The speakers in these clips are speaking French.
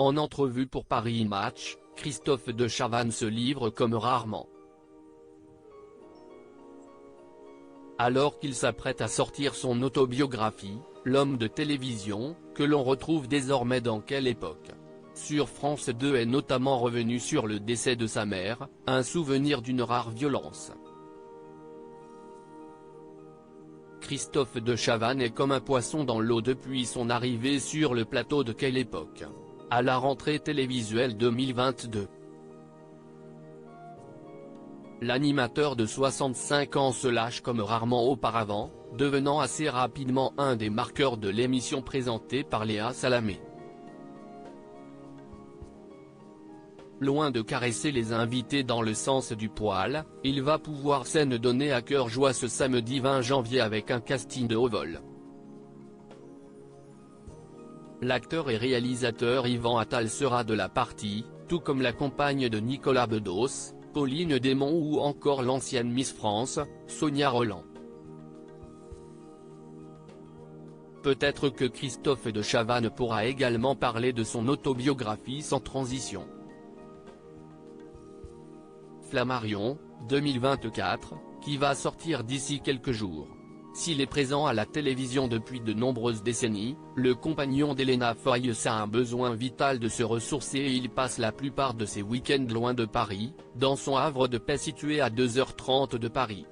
En entrevue pour Paris Match, Christophe de Chavannes se livre comme rarement. Alors qu'il s'apprête à sortir son autobiographie, l'homme de télévision, que l'on retrouve désormais dans Quelle époque, sur France 2, est notamment revenu sur le décès de sa mère, un souvenir d'une rare violence. Christophe de Chavannes est comme un poisson dans l'eau depuis son arrivée sur le plateau de Quelle époque, à la rentrée télévisuelle 2022. L'animateur de 65 ans se lâche comme rarement auparavant, devenant assez rapidement un des marqueurs de l'émission présentée par Léa Salamé. Loin de caresser les invités dans le sens du poil, il va pouvoir scène donner à cœur joie ce samedi 20 janvier avec un casting de haut vol. L'acteur et réalisateur Yvan Attal sera de la partie, tout comme la compagne de Nicolas Bedos, Pauline Desmond ou encore l'ancienne Miss France, Sonia Rolland. Peut-être que Christophe de Chavannes pourra également parler de son autobiographie sans transition. Flammarion, 2024, qui va sortir d'ici quelques jours. S'il est présent à la télévision depuis de nombreuses décennies, le compagnon d'Elena Foyes a un besoin vital de se ressourcer et il passe la plupart de ses week-ends loin de Paris, dans son havre de paix situé à 2h30 de Paris.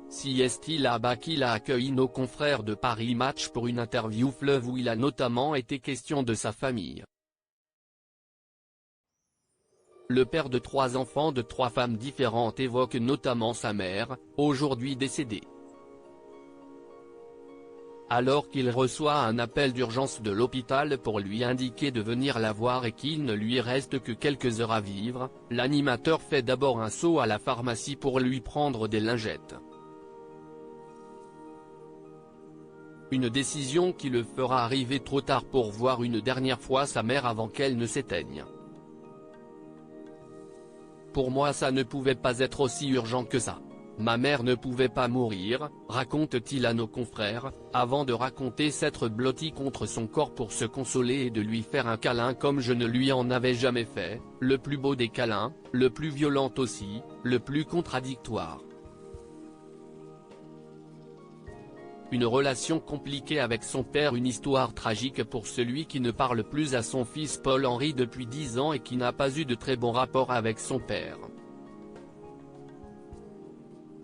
Si est-il là-bas qu'il a accueilli nos confrères de Paris Match pour une interview fleuve où il a notamment été question de sa famille. Le père de 3 enfants de 3 femmes différentes évoque notamment sa mère, aujourd'hui décédée. Alors qu'il reçoit un appel d'urgence de l'hôpital pour lui indiquer de venir la voir et qu'il ne lui reste que quelques heures à vivre, l'animateur fait d'abord un saut à la pharmacie pour lui prendre des lingettes. Une décision qui le fera arriver trop tard pour voir une dernière fois sa mère avant qu'elle ne s'éteigne. Pour moi ça ne pouvait pas être aussi urgent que ça. Ma mère ne pouvait pas mourir, raconte-t-il à nos confrères, avant de raconter s'être blotti contre son corps pour se consoler et de lui faire un câlin comme je ne lui en avais jamais fait, le plus beau des câlins, le plus violent aussi, le plus contradictoire. Une relation compliquée avec son père, une histoire tragique pour celui qui ne parle plus à son fils Paul-Henri depuis 10 ans et qui n'a pas eu de très bon rapport avec son père.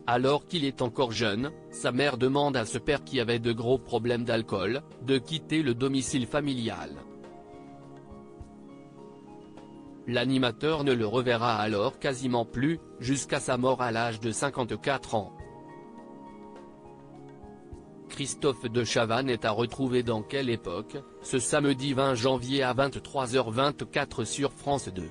Alors qu'il est encore jeune, sa mère demande à ce père qui avait de gros problèmes d'alcool, de quitter le domicile familial. L'animateur ne le reverra alors quasiment plus, jusqu'à sa mort à l'âge de 54 ans. Christophe de Chavannes est à retrouver dans Quelle époque, ce samedi 20 janvier à 23h24 sur France 2.